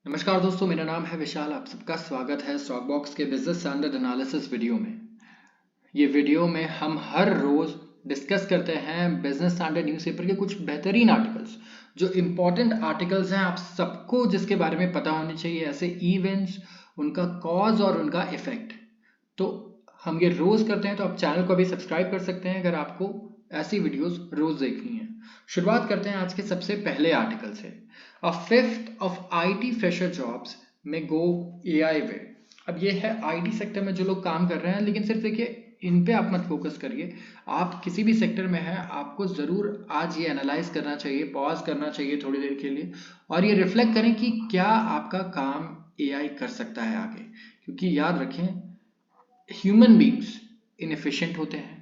नमस्कार दोस्तों, मेरा नाम है विशाल। आप सबका स्वागत है स्टॉक बॉक्स के बिजनेस स्टैंडर्ड एनालिसिस वीडियो में। ये वीडियो में हम हर रोज डिस्कस करते हैं बिजनेस स्टैंडर्ड न्यूज़पेपर के कुछ बेहतरीन आर्टिकल्स, जो इम्पोर्टेंट आर्टिकल्स हैं, आप सबको जिसके बारे में पता होनी चाहिए, ऐसे इवेंट्स, उनका कॉज और उनका इफेक्ट। तो हम ये रोज करते हैं, तो आप चैनल को भी सब्सक्राइब कर सकते हैं अगर आपको ऐसी वीडियोस रोज देखनी है। शुरुआत करते हैं आज के सबसे पहले आर्टिकल से। A fifth of IT fresher jobs में गो एआई वे। अब ये है आईटी सेक्टर में जो लोग काम कर रहे हैं, लेकिन सिर्फ देखिए इन पे आप मत फोकस करिए। आप किसी भी सेक्टर में हैं, आपको ज़रूर आज ये एनालाइज करना चाहिए, पॉज करना चाहिए थोड़ी देर के लिए, और ये रिफ्लेक्ट करें कि क्या आपका काम एआई कर सकता है आगे। क्योंकि याद रखें, ह्यूमन बींग्स इनएफिशिएंट होते हैं,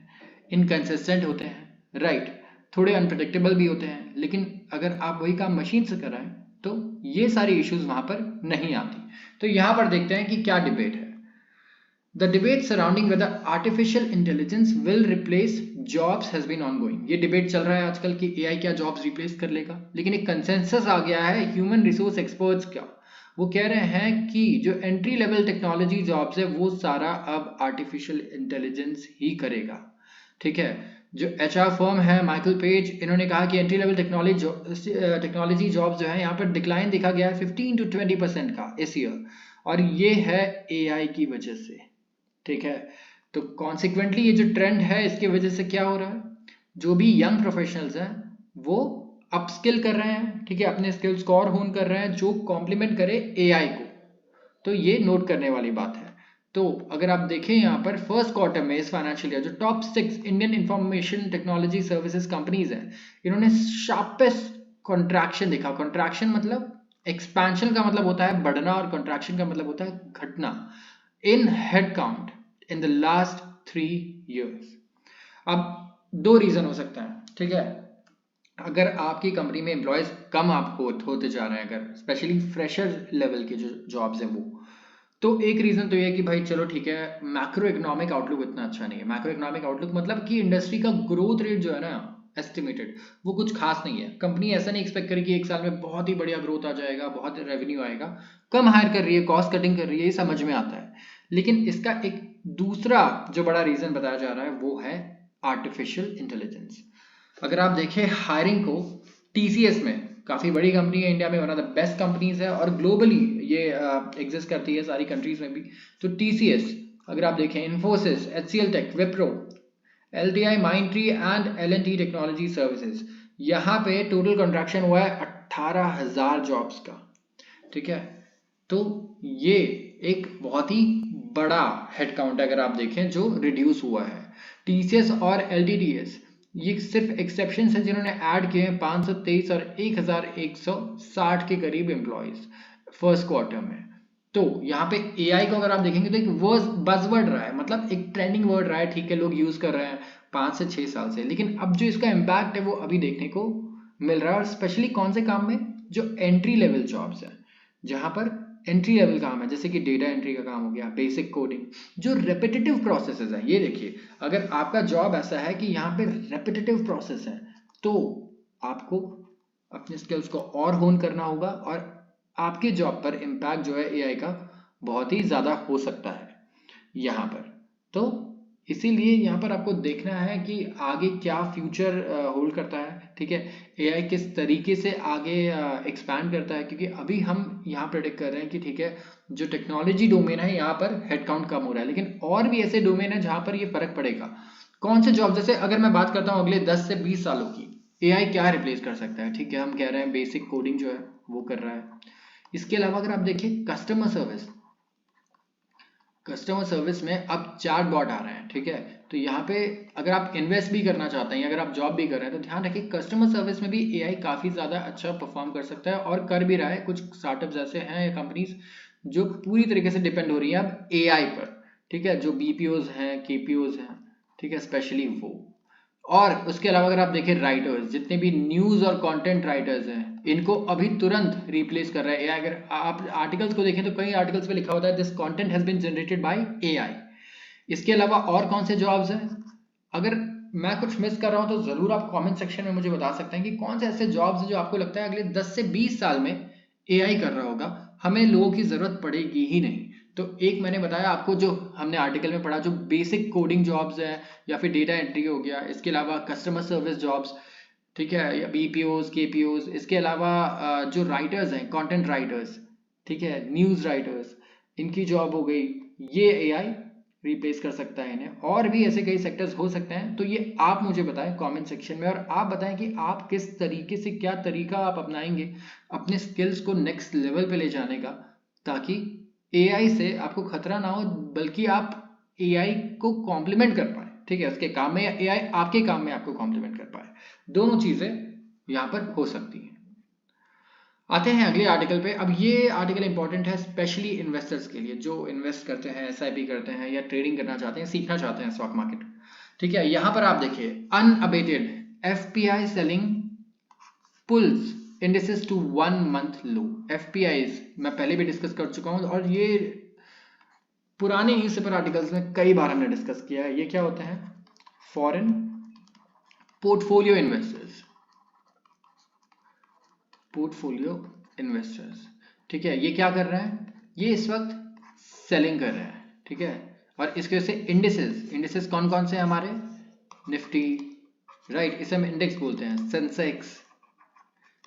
इनकंसिस्टेंट होते हैं, राइट, थोड़े अनप्रडिक्टेबल भी होते हैं, लेकिन अगर आप वही काम मशीन से कराएं तो ये सारी इश्यूज वहां पर नहीं आती। तो यहां पर देखते हैं कि क्या डिबेट है। The debate surrounding whether artificial intelligence will replace jobs has been ongoing। ये डिबेट चल रहा है आजकल कि एआई क्या जॉब्स रिप्लेस कर लेगा, लेकिन एक कंसेंसस आ गया है ह्यूमन रिसोर्स एक्सपर्ट्स का। वो कह रहे हैं कि जो एंट्री लेवल टेक्नोलॉजी जॉब्स है वो सारा अब आर्टिफिशियल इंटेलिजेंस ही करेगा। ठीक है, जो एचआर फर्म है माइकल पेज, इन्होंने कहा कि एंट्री लेवल टेक्नोलॉजी जॉब्स जो है यहाँ पर डिक्लाइन देखा गया है 15 to 20% का इस ईयर, और ये है एआई की वजह से। ठीक है, तो कॉन्सिक्वेंटली ये जो ट्रेंड है इसकी वजह से क्या हो रहा है, जो भी यंग प्रोफेशनल्स हैं वो अपस्किल कर रहे हैं, ठीक है, अपने स्किल्स को और होन कर रहे हैं जो कॉम्प्लीमेंट करे एआई को। तो ये नोट करने वाली बात है। तो अगर आप देखें यहाँ पर फर्स्ट क्वार्टर में इस फाइनेंशियल ईयर जो top 6 Indian information technology services companies हैं, इन्होंने शार्पेस्ट कॉन्ट्रैक्शन देखा। कॉन्ट्रैक्शन मतलब एक्सपेंशन का मतलब होता है बढ़ना, और कॉन्ट्रैक्शन का मतलब होता है घटना in head count in the last 3 years। अब दो रीजन हो सकता है, ठीक है। अगर आपकी कंपनी में एम्प्लॉयज कम आपको होते जा रहे हैं, अगर स्पेशली फ्रेशर लेवल के जो जॉब्स हैं वो, तो एक रीजन तो ये है कि भाई चलो ठीक है, मैक्रो इकोनॉमिक आउटलुक इतना अच्छा नहीं है। मैक्रो इकोनॉमिक आउटलुक मतलब कि इंडस्ट्री का ग्रोथ रेट जो है ना एस्टिमेटेड, वो कुछ खास नहीं है। कंपनी ऐसा नहीं एक्सपेक्ट करी कि एक साल में बहुत ही बढ़िया ग्रोथ आ जाएगा, बहुत रेवेन्यू आएगा। कम हायर कर रही है, कॉस्ट कटिंग कर रही है, ये समझ में आता है। लेकिन इसका एक दूसरा जो बड़ा रीजन बताया जा रहा है वो है आर्टिफिशियल इंटेलिजेंस। अगर आप देखें हायरिंग को, टीसीएस में, काफ़ी बड़ी कंपनी है, इंडिया में one of the best companies है और ग्लोबली ये एग्जिस्ट करती है सारी कंट्रीज में भी। तो टीसीएस अगर आप देखें, Infosys, HCL tech, Wipro, LTI, Mindtree and LNT technology services, यहाँ पे टोटल कॉन्ट्रैक्शन हुआ है 18,000 जॉब्स का। ठीक है, तो ये एक बहुत ही बड़ा हेड काउंट है अगर आप देखें जो रिड्यूस हुआ है। टीसीएस और एलटीटीएस ये सिर्फ एक्सेप्शन है जिन्होंने ऐड किए हैं 523 और 1160 के करीब एम्प्लॉयज फर्स्ट क्वार्टर में। तो यहाँ पे एआई को अगर आप देखेंगे तो एक बज़वर्ड रहा है, मतलब एक ट्रेंडिंग वर्ड रहा है, ठीक है, लोग यूज कर रहे हैं 5 से 6 साल से, लेकिन अब जो इसका इम्पैक्ट है वो अभी देखने को मिल रहा है। और स्पेशली कौन से काम में, जो एंट्री लेवल जॉब्स है, जहां पर एंट्री लेवल काम है, जैसे कि डेटा एंट्री का काम हो गया, बेसिक कोडिंग, जो रेपिटेटिव प्रोसेसेस है। ये देखिए, अगर आपका जॉब ऐसा है कि यहाँ पे रेपिटेटिव प्रोसेस है, तो आपको अपने स्किल्स को और होन करना होगा, और आपके जॉब पर इम्पैक्ट जो है एआई का बहुत ही ज़्यादा हो सकता है यहाँ पर। तो इसीलिए यहाँ पर आपको देखना है कि आगे क्या फ्यूचर होल्ड करता है, ठीक है, एआई किस तरीके से आगे एक्सपैंड करता है। क्योंकि अभी हम यहाँ प्रेडिक्ट कर रहे हैं कि ठीक है, जो टेक्नोलॉजी डोमेन है यहाँ पर हेडकाउंट कम हो रहा है, लेकिन और भी ऐसे डोमेन है जहाँ पर ये फर्क पड़ेगा। कौन से जॉब, जैसे अगर मैं बात करता हूँ अगले 10 से 20 सालों की, एआई क्या रिप्लेस कर सकता है, ठीक है, हम कह रहे हैं बेसिक कोडिंग जो है वो कर रहा है। इसके अलावा अगर आप देखें कस्टमर सर्विस में अब चैट बॉट आ रहे हैं, ठीक है। तो यहाँ पे अगर आप इन्वेस्ट भी करना चाहते हैं, अगर आप जॉब भी कर रहे हैं, तो ध्यान रखिए कस्टमर सर्विस में भी एआई काफ़ी ज़्यादा अच्छा परफॉर्म कर सकता है और कर भी रहा है। कुछ स्टार्टअप्स ऐसे हैं, कंपनीज जो पूरी तरीके से डिपेंड हो रही है अब एआई पर, ठीक है, जो बीपीओज हैं, केपीओज हैं, ठीक है, स्पेशली वो। और उसके अलावा अगर आप देखें राइटर्स, जितने भी न्यूज़ और कंटेंट राइटर्स हैं, इनको अभी तुरंत रिप्लेस कर रहा है एआई। अगर आप आर्टिकल्स को देखें तो कई आर्टिकल्स पे लिखा होता है this content has been generated by AI. इसके अलावा और कौन से जॉब्स हैं, अगर मैं कुछ मिस कर रहा हूं तो जरूर आप कमेंट सेक्शन में मुझे बता सकते हैं कि कौन से ऐसे जॉब्स हैं जो आपको लगता है अगले 10 से 20 साल में एआई कर रहा होगा। हमें लोगों की ज़रूरत पड़ेगी ही नहीं। तो एक मैंने बताया आपको, जो हमने आर्टिकल में पढ़ा, जो बेसिक कोडिंग जॉब्स हैं या फिर डेटा एंट्री हो गया, इसके अलावा कस्टमर सर्विस जॉब्स, ठीक है, या बीपीओज केपीओज, इसके अलावा जो राइटर्स हैं, कंटेंट राइटर्स, ठीक है, न्यूज़ राइटर्स, इनकी जॉब हो गई, ये एआई रिप्लेस कर सकता है इन्हें। और भी ऐसे कई सेक्टर्स हो सकते हैं। तो ये आप मुझे बताएं कमेंट सेक्शन में, और आप बताएं कि आप किस तरीके से, क्या तरीका आप अपनाएंगे अपने स्किल्स को नेक्स्ट लेवल पे ले जाने का, ताकि एआई से आपको खतरा ना हो, बल्कि आप एआई को कॉम्प्लीमेंट कर पाए, ठीक है, उसके काम में, या एआई आपके काम में आपको कॉम्प्लीमेंट कर पाए। दोनों चीजें यहाँ पर हो सकती हैं। आते हैं अगले आर्टिकल पे। अब ये आर्टिकल इंपॉर्टेंट है स्पेशली इन्वेस्टर्स के लिए, जो इन्वेस्ट करते हैं, एसआईपी करते हैं, या ट्रेडिंग करना चाहते हैं, सीखना चाहते हैं स्टॉक मार्केट, ठीक है। यहाँ पर आप देखिए, unabated FPI selling pulls indices to 1 month low. FPIs मैं पहले भी डिस्कस कर चुका हूँ, और ये पुराने न्यूज़पेपर आर्टिकल्स में कई बार हमने डिस्कस किया है। ये क्या होते हैं? Foreign portfolio investors, portfolio investors, ठीक है। ये क्या कर रहे हैं? ये इस वक्त सेलिंग कर रहे हैं, ठीक है। और इसके वजह से इंडिसेस, इंडिसेस कौन कौन से हैं हमारे? निफ्टी, राइट, इसे हम इंडेक्स बोलते हैं, सेंसेक्स,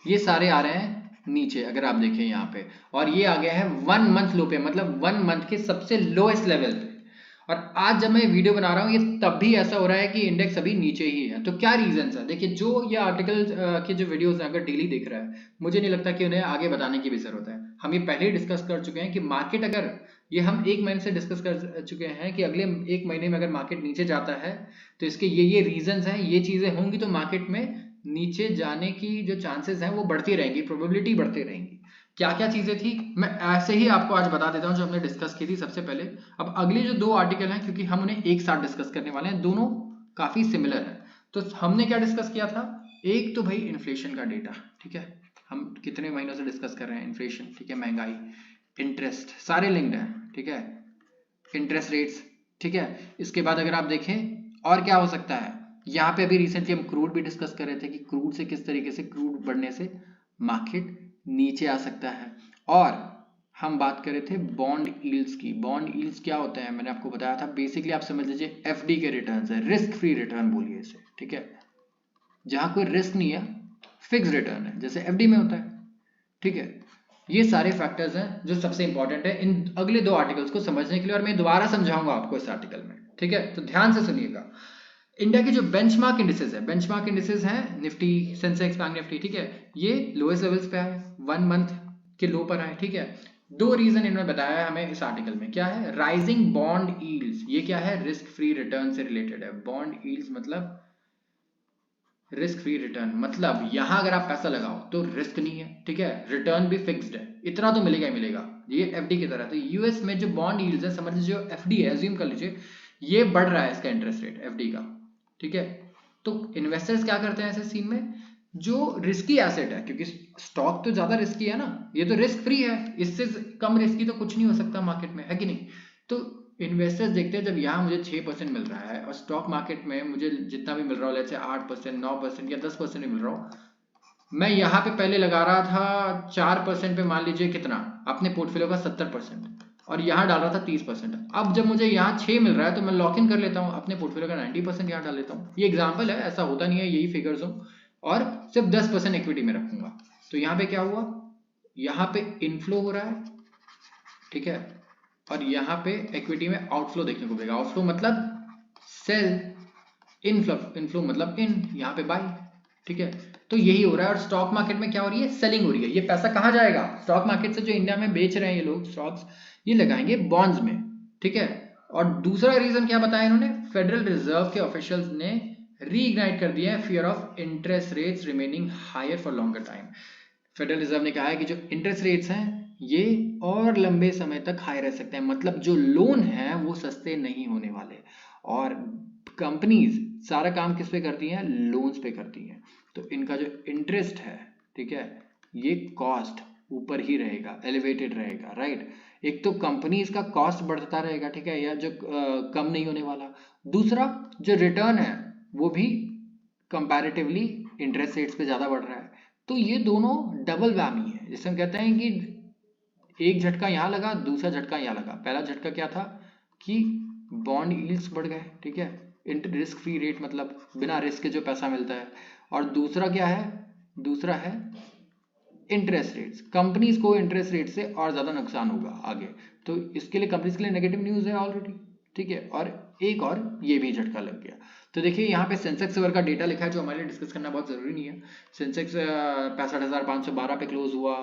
ये सारे आ रहे हैं नीचे, अगर आप देखें यहाँ पे। और ये आ गया है 1 मंथ लो पे, मतलब 1 मंथ के सबसे लोएस्ट लेवल पे। और आज जब मैं वीडियो बना रहा हूँ, ये तब भी ऐसा हो रहा है कि इंडेक्स अभी नीचे ही है। तो क्या रीजंस है? देखिए, जो ये आर्टिकल के जो वीडियोस हैं, अगर डेली देख रहा है, मुझे नहीं लगता कि उन्हें आगे बताने की भी जरूरत है। हम ये पहले ही डिस्कस कर चुके हैं कि मार्केट, अगर ये हम 1 महीने से डिस्कस कर चुके हैं कि अगले 1 महीने में अगर मार्केट नीचे जाता है तो इसके ये रीजंस हैं, ये चीजें होंगी, तो मार्केट में नीचे जाने की जो चांसेस हैं वो बढ़ती रहेंगी, प्रोबेबिलिटी बढ़ती रहेंगी। क्या क्या चीजें थी मैं ऐसे ही आपको आज बता देता हूं, जो हमने डिस्कस की थी सबसे पहले। अब अगले जो 2 आर्टिकल हैं, क्योंकि हम उन्हें एक साथ डिस्कस करने वाले हैं, दोनों काफी सिमिलर हैं। तो हमने क्या डिस्कस किया था? एक तो भाई इन्फ्लेशन का डेटा, ठीक है, हम कितने महीनों से डिस्कस कर रहे हैं इन्फ्लेशन, ठीक है, महंगाई, इंटरेस्ट, सारे लिंक्ड हैं, ठीक है, इंटरेस्ट रेट्स, ठीक है। इसके बाद अगर आप देखें और क्या हो सकता है, यहाँ पे अभी रिसेंटली हम क्रूड भी डिस्कस कर रहे थे कि क्रूड से किस तरीके से, क्रूड बढ़ने से मार्केट नीचे आ सकता है। और हम बात कर रहे थे बॉन्ड यील्ड्स की। बॉन्ड यील्ड्स क्या होते हैं, मैंने आपको बताया था, बेसिकली आप समझ लीजिए एफडी के रिटर्न्स है, रिस्क फ्री रिटर्न बोलिए इसे, ठीक है, जहां कोई रिस्क नहीं है, फिक्स रिटर्न है, जैसे एफडी में होता है, ठीक है। ये सारे फैक्टर्स हैं जो सबसे इंपॉर्टेंट है इन अगले 2 आर्टिकल्स को समझने के लिए, और मैं दोबारा समझाऊंगा आपको इस आर्टिकल में, ठीक है। तो ध्यान से सुनिएगा। इंडिया के जो बेंचमार्क इंडिसेस है, बेंचमार्क इंडिसेस हैं निफ्टी, सेंसेक्स, बैंक निफ्टी, ठीक है, ये लोएस्ट लेवल्स पे आए, 1 मंथ के लो पर आए, ठीक है। 2 रीजन इन्होंने बताया है हमें इस आर्टिकल में। क्या है? राइजिंग बॉन्ड यील्ड्स, ये क्या है? रिस्क फ्री रिटर्न से रिलेटेड है। बॉन्ड यील्ड्स मतलब रिस्क फ्री रिटर्न, मतलब यहां अगर आप पैसा लगाओ तो रिस्क नहीं है, ठीक है, रिटर्न भी फिक्स्ड है, इतना तो मिलेगा ही मिलेगा, ये एफडी की तरह। तो यूएस में जो बॉन्ड यील्ड्स है, समझ लीजिए एफडी है, अज्यूम कर लीजिए, ये बढ़ रहा है इसका इंटरेस्ट रेट एफडी का, ठीक है। तो इन्वेस्टर्स क्या करते हैं ऐसे सीन में? जो रिस्की एसेट है, क्योंकि स्टॉक तो ज्यादा रिस्की है ना, ये तो रिस्क फ्री है, इससे कम रिस्की तो कुछ नहीं हो सकता मार्केट में, है कि नहीं? तो इन्वेस्टर्स देखते हैं, जब यहाँ मुझे 6% मिल रहा है और स्टॉक मार्केट में मुझे जितना भी मिल रहा हो, लेट्स से 8%, 9% या 10% भी मिल रहा हो, मैं यहाँ पे पहले लगा रहा था 4% पे, मान लीजिए कितना, अपने पोर्टफोलियो का 70%, और यहाँ डाल रहा था 30%। अब जब मुझे यहाँ 6 मिल रहा है तो मैं लॉक इन कर लेता हूँ, अपने पोर्टफोलियो का 90% यहाँ डाल लेता हूँ। ये एग्जाम्पल है, ऐसा होता नहीं है, यही फिगर्स हो, और सिर्फ 10% इक्विटी में रखूंगा। तो यहाँ पे क्या हुआ? यहाँ पे इनफ्लो हो रहा है, ठीक है, और यहाँ पे इक्विटी में आउटफ्लो देखने को मिलेगा। आउटफ्लो मतलब सेल, इनफ्लो, इनफ्लो मतलब इन, यहाँ पे बाई, ठीक है। तो यही हो रहा है। और स्टॉक मार्केट में क्या हो रही है? सेलिंग हो रही है। ये पैसा कहाँ जाएगा? स्टॉक मार्केट से जो इंडिया में बेच रहे हैं ये लोग स्टॉक्स, ये लगाएंगे बॉन्ड्स में, ठीक है। और दूसरा रीजन क्या बताया इन्होंने? फेडरल रिजर्व के ऑफिशियल्स ने रीइग्नाइट कर दिया है fear of interest rates remaining higher for longer time. Federal reserve ने कहा है कि जो इंटरेस्ट रेट्स हैं ये और लंबे समय तक हाई रह सकते हैं, मतलब जो लोन है वो सस्ते नहीं होने वाले। और कंपनीज सारा काम किस पे करती हैं? लोन्स पे करती हैं। तो इनका जो इंटरेस्ट है, ठीक है, ये कॉस्ट ऊपर ही रहेगा, एलिवेटेड रहेगा, राइट। एक तो कंपनीज का कॉस्ट बढ़ता रहेगा, ठीक है, या जो कम नहीं होने वाला। दूसरा, जो रिटर्न है वो भी कंपैरेटिवली इंटरेस्ट रेट्स पे ज्यादा बढ़ रहा है। तो ये दोनों डबल वैमी है, जिसे हम कहते हैं कि एक झटका यहाँ लगा, दूसरा झटका यहाँ लगा। पहला झटका क्या था कि बॉन्ड यील्ड्स बढ़ गए, ठीक है, रिस्क फ्री रेट मतलब बिना रिस्क के जो पैसा मिलता है। और दूसरा क्या है, दूसरा है इंटरेस्ट रेट्स। कंपनीज को इंटरेस्ट रेट से और ज्यादा नुकसान होगा आगे, तो इसके लिए कंपनीज के लिए नेगेटिव न्यूज है ऑलरेडी, ठीक है। और एक और ये भी झटका लग गया। तो देखिए यहाँ पे सेंसेक्स ओवर का डेटा लिखा है जो हमारे लिए डिस्कस करना बहुत जरूरी नहीं है। सेंसेक्स 65,512 पे क्लोज हुआ,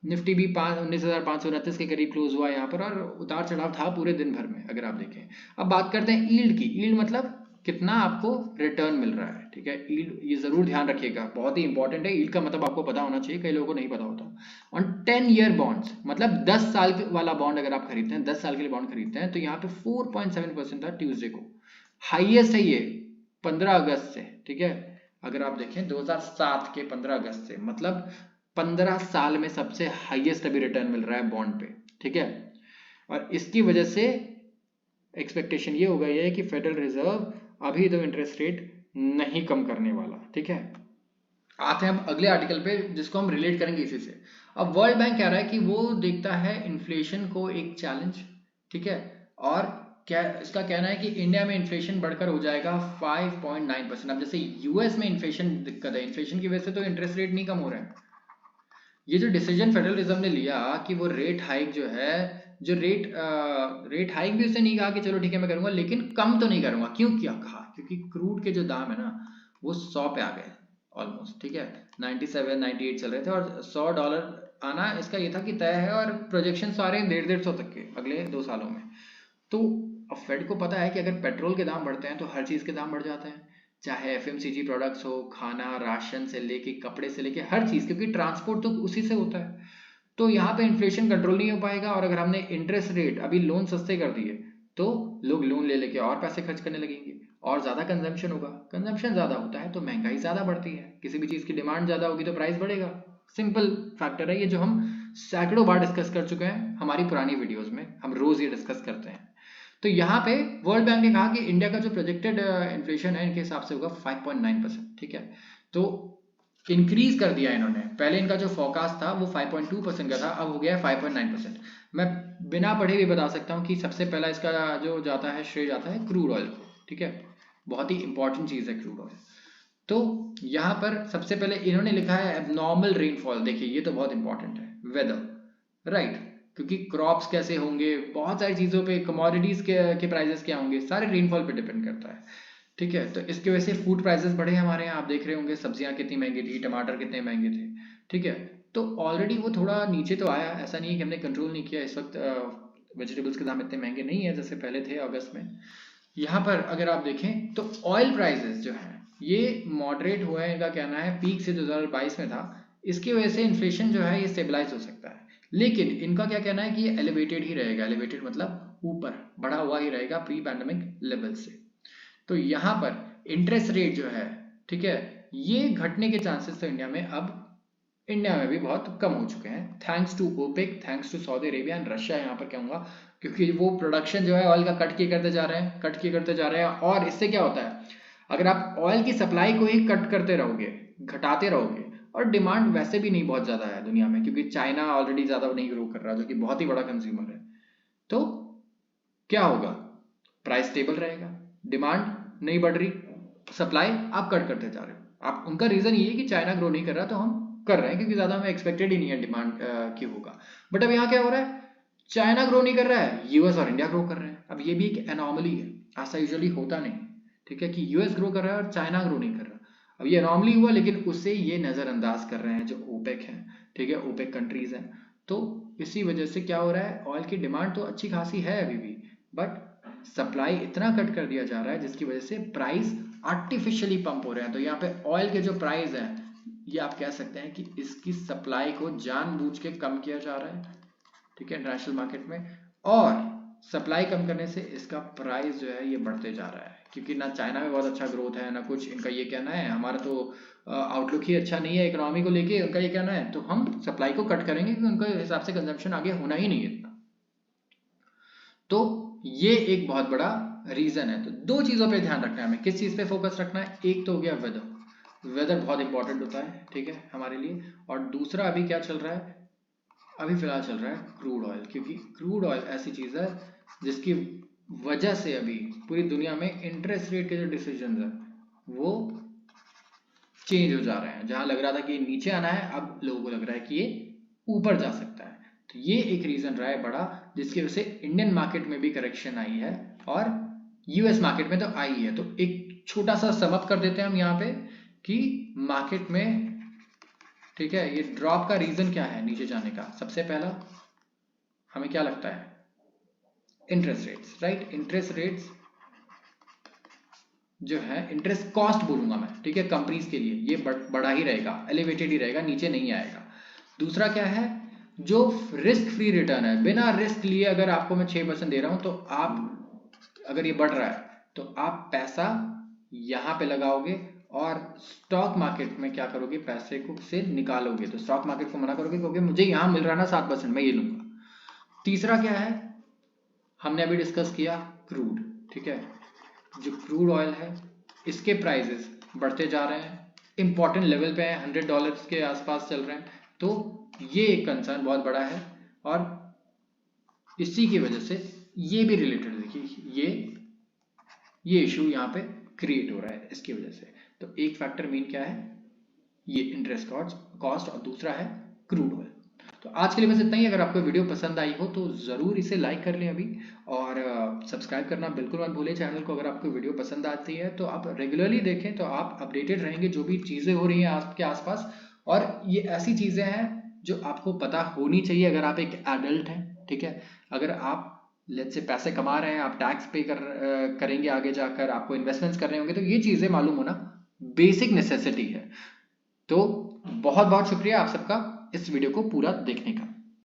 निफ्टी भी 19,529 के करीब क्लोज हुआ यहाँ पर, और उतार चढ़ाव था पूरे दिन भर में अगर आप देखें। अब बात करते हैं ईल्ड की। ईल्ड मतलब कितना आपको रिटर्न मिल रहा है, ठीक है। ईल्ड ये जरूर ध्यान रखिएगा, बहुत ही इंपॉर्टेंट है। ईल्ड का मतलब आपको पता होना चाहिए, कई लोगों को नहीं पता होता। ऑन 10 ईयर बॉन्ड्स मतलब 10 साल वाला बॉन्ड अगर आप खरीदते हैं, 10 साल के लिए बॉन्ड खरीदते हैं, तो यहाँ पे 4.7% था ट्यूसडे को। हाईएस्ट है ये 15 अगस्त से, ठीक है। अगर आप देखें 2007 के 15 अगस्त से, मतलब 15 साल में सबसे हाईएस्ट अभी रिटर्न मिल रहा है बॉन्ड पे, ठीक है। और इसकी वजह से एक्सपेक्टेशन ये हो गई है कि फेडरल रिजर्व अभी तो इंटरेस्ट रेट नहीं कम करने वाला, ठीक है। आते हैं हम अगले आर्टिकल पे जिसको हम रिलेट करेंगे इसी से। अब वर्ल्ड बैंक कह रहा है कि वो देखता है इन्फ्लेशन को एक चैलेंज, ठीक है। और क्या इसका कहना है कि इंडिया में इन्फ्लेशन बढ़कर हो जाएगा 5.9%। अब जैसे यूएस में इन्फ्लेशन दिक्कत है, इन्फ्लेशन की वजह से तो इंटरेस्ट रेट नहीं कम हो रहा है। ये जो डिसीजन फेडरल रिजर्व ने लिया कि वो रेट हाइक जो है, जो रेट हाइक भी उसने नहीं कहा कि चलो ठीक है मैं करूंगा, लेकिन कम तो नहीं करूंगा। क्यों क्या कहा? क्योंकि क्रूड के जो दाम है ना वो 100 पे आ गए ऑलमोस्ट, ठीक है। 97 98 चल रहे थे, और $100 आना इसका ये था कि तय है, और प्रोजेक्शन सारे 150-150 तक के अगले 2 सालों में। तो अब फेड को पता है कि अगर पेट्रोल के दाम बढ़ते हैं तो हर चीज के दाम बढ़ जाते हैं, चाहे एफएमसीजी प्रोडक्ट्स हो, खाना राशन से लेके कपड़े से लेके हर चीज, क्योंकि ट्रांसपोर्ट तो उसी से होता है। तो यहाँ पे इन्फ्लेशन कंट्रोल नहीं हो पाएगा, और अगर हमने इंटरेस्ट रेट अभी लोन सस्ते कर दिए तो लोग लोन ले लेके और पैसे खर्च करने लगेंगे, और ज्यादा कंजम्पशन होगा। कंजम्पशन ज्यादा होता है तो महंगाई ज्यादा बढ़ती है, किसी भी चीज की डिमांड ज्यादा होगी तो प्राइस बढ़ेगा। सिंपल फैक्टर है ये, जो हम सैकड़ों बार डिस्कस कर चुके हैं हमारी पुरानी वीडियोस में, हम रोज ये डिस्कस करते हैं। तो यहाँ पे वर्ल्ड बैंक ने कहा कि इंडिया का जो प्रोजेक्टेड इन्फ्लेशन है इनके हिसाब से होगा 5.9%, ठीक है। तो इंक्रीज कर दिया इन्होंने। पहले इनका जो फोरकास्ट था वो 5.2% का था, अब हो गया है 5.9%। मैं बिना पढ़े भी बता सकता हूँ कि सबसे पहला इसका जो जाता है श्रेय जाता है क्रूड ऑयल को, ठीक है। बहुत ही इंपॉर्टेंट चीज है क्रूड ऑयल। तो यहाँ पर सबसे पहले इन्होंने लिखा है एबनॉर्मल रेनफॉल। देखिए ये तो बहुत इंपॉर्टेंट है, वेदर, राइट। क्योंकि क्रॉप्स कैसे होंगे, बहुत सारी चीज़ों पे, कमोडिटीज़ के प्राइसेस क्या होंगे, सारे रेनफॉल पे डिपेंड करता है, ठीक है। तो इसकी वजह से फूड प्राइसेस बढ़े हमारे यहाँ, आप देख रहे होंगे सब्जियां कितनी महंगी थी, टमाटर कितने महंगे थे, ठीक है। तो ऑलरेडी वो थोड़ा नीचे तो आया, ऐसा नहीं है कि हमने कंट्रोल नहीं किया। इस वक्त वेजिटेबल्स के दाम इतने महंगे नहीं है जैसे पहले थे अगस्त में। यहाँ पर अगर आप देखें तो ऑयल प्राइसेस जो है ये मॉडरेट हुआ है, इनका कहना है पीक से 2022 में था। इसकी वजह से इन्फ्लेशन जो है ये स्टेबलाइज हो सकता है, लेकिन इनका क्या कहना है कि ये एलिवेटेड ही रहेगा। एलिवेटेड मतलब ऊपर बढ़ा हुआ ही रहेगा प्री पैंडेमिक लेवल से। तो यहाँ पर इंटरेस्ट रेट जो है, ठीक है, ये घटने के चांसेस तो इंडिया में भी बहुत कम हो चुके हैं, thanks to OPEC, thanks to Saudi Arabia and Russia. यहाँ पर कहूँगा क्योंकि वो प्रोडक्शन जो है ऑयल का कट किए करते जा रहे हैं, कट किए करते जा रहे हैं। और इससे क्या होता है, अगर आप ऑयल की सप्लाई को ही कट करते रहोगे, घटाते रहोगे, और डिमांड वैसे भी नहीं बहुत ज़्यादा है दुनिया में, क्योंकि चाइना ऑलरेडी ज़्यादा नहीं ग्रो कर रहा जो कि बहुत ही बड़ा कंज्यूमर है, तो क्या होगा, प्राइस स्टेबल रहेगा, डिमांड नहीं बढ़ रही, सप्लाई आप कट करते जा रहे हो। आप उनका रीज़न ये है कि चाइना ग्रो नहीं कर रहा तो हम कर रहे हैं, क्योंकि ज़्यादा हमें एक्सपेक्टेड ही नहीं है डिमांड की होगा। बट अब यहाँ क्या हो रहा है, चाइना ग्रो नहीं कर रहा है, यूएस और इंडिया ग्रो कर रहे हैं। अब ये भी एक एनॉमली है, ऐसा यूजुअली होता नहीं, ठीक है, कि यूएस ग्रो कर रहा है और चाइना ग्रो नहीं कर रहा। अब ये एनॉमली हुआ, लेकिन उससे ये नज़रअंदाज कर रहे हैं जो ओपेक है, ठीक है, ओपेक कंट्रीज हैं। तो इसी वजह से क्या हो रहा है, ऑयल की डिमांड तो अच्छी खासी है अभी भी, बट सप्लाई इतना कट कर दिया जा रहा है जिसकी वजह से प्राइस आर्टिफिशियली पंप हो रहे हैं। तो यहाँ पे ऑयल के जो प्राइस हैं, ये आप कह सकते हैं कि इसकी सप्लाई को जानबूझ के कम किया जा रहा है, ठीक है, इंटरनेशनल मार्केट में। और सप्लाई कम करने से इसका प्राइस जो है ये बढ़ते जा रहा है, क्योंकि ना चाइना में बहुत अच्छा ग्रोथ है ना कुछ। इनका ये कहना है हमारा तो आउटलुक ही अच्छा नहीं है इकोनॉमी को लेके, उनका ये कहना है, तो हम सप्लाई को कट करेंगे क्योंकि उनके हिसाब से कंजम्पशन आगे होना ही नहीं है इतना। तो ये एक बहुत बड़ा रीजन है। तो दो चीजों पे ध्यान रखना है हमें, किस चीज पे फोकस रखना है, एक तो हो गया वेदर, वेदर बहुत इंपॉर्टेंट होता है, ठीक है, हमारे लिए। और दूसरा अभी क्या चल रहा है, अभी फिलहाल चल रहा है क्रूड ऑयल, क्योंकि क्रूड ऑयल ऐसी चीज़ है जिसकी वजह से अभी पूरी दुनिया में इंटरेस्ट रेट के जो डिसीजन है वो चेंज हो जा रहे हैं। जहां लग रहा था कि ये नीचे आना है, अब लोगों को लग रहा है कि ये ऊपर जा सकता है। तो ये एक रीजन रहा है बड़ा, जिसकी वजह से इंडियन मार्केट में भी करेक्शन आई है और यूएस मार्केट में तो आई है। तो एक छोटा सा समअप कर देते हैं हम यहाँ पे कि मार्केट में, ठीक है, ये ड्रॉप का रीजन क्या है नीचे जाने का। सबसे पहला हमें क्या लगता है, interest rates, right. Interest rates जो है, इंटरेस्ट कॉस्ट बोलूंगा मैं, ठीक है, कंपनीज के लिए ये बढ़ा ही रहेगा, एलिवेटेड ही रहेगा, नीचे नहीं आएगा। दूसरा क्या है, जो रिस्क फ्री रिटर्न है, बिना रिस्क लिए अगर आपको मैं 6% दे रहा हूं, तो आप अगर ये बढ़ रहा है तो आप पैसा यहां पे लगाओगे और स्टॉक मार्केट में क्या करोगे, पैसे को से निकालोगे। तो स्टॉक मार्केट को मना करोगे क्योंकि मुझे यहां मिल रहा है ना 7%, मैं ये लूंगा। तीसरा क्या है, हमने अभी डिस्कस किया क्रूड, ठीक है, जो क्रूड ऑयल है इसके प्राइसेस बढ़ते जा रहे हैं, इंपॉर्टेंट लेवल पे है, $100 के आसपास चल रहे हैं। तो ये एक कंसर्न बहुत बड़ा है और इसी की वजह से ये भी रिलेटेड, देखिए ये इशू यहाँ पे क्रिएट हो रहा है इसकी वजह से। तो एक फैक्टर मेन क्या है, ये इंटरेस्ट कॉस्ट और दूसरा है क्रूड ऑयल। तो आज के लिए बस इतना ही। अगर आपको वीडियो पसंद आई हो तो ज़रूर इसे लाइक कर लें अभी, और सब्सक्राइब करना बिल्कुल मत भूलें चैनल को। अगर आपको वीडियो पसंद आती है तो आप रेगुलरली देखें, तो आप अपडेटेड रहेंगे जो भी चीज़ें हो रही हैं आपके आसपास। और ये ऐसी चीज़ें हैं जो आपको पता होनी चाहिए अगर आप एक एडल्ट हैं, ठीक है। अगर आप लेट्स से पैसे कमा रहे हैं, आप टैक्स पे करेंगे आगे जाकर, आपको इन्वेस्टमेंट्स करने होंगे, तो ये चीज़ें मालूम होना बेसिक नेसेसिटी है। तो बहुत बहुत शुक्रिया आप सबका इस वीडियो को पूरा देखने का।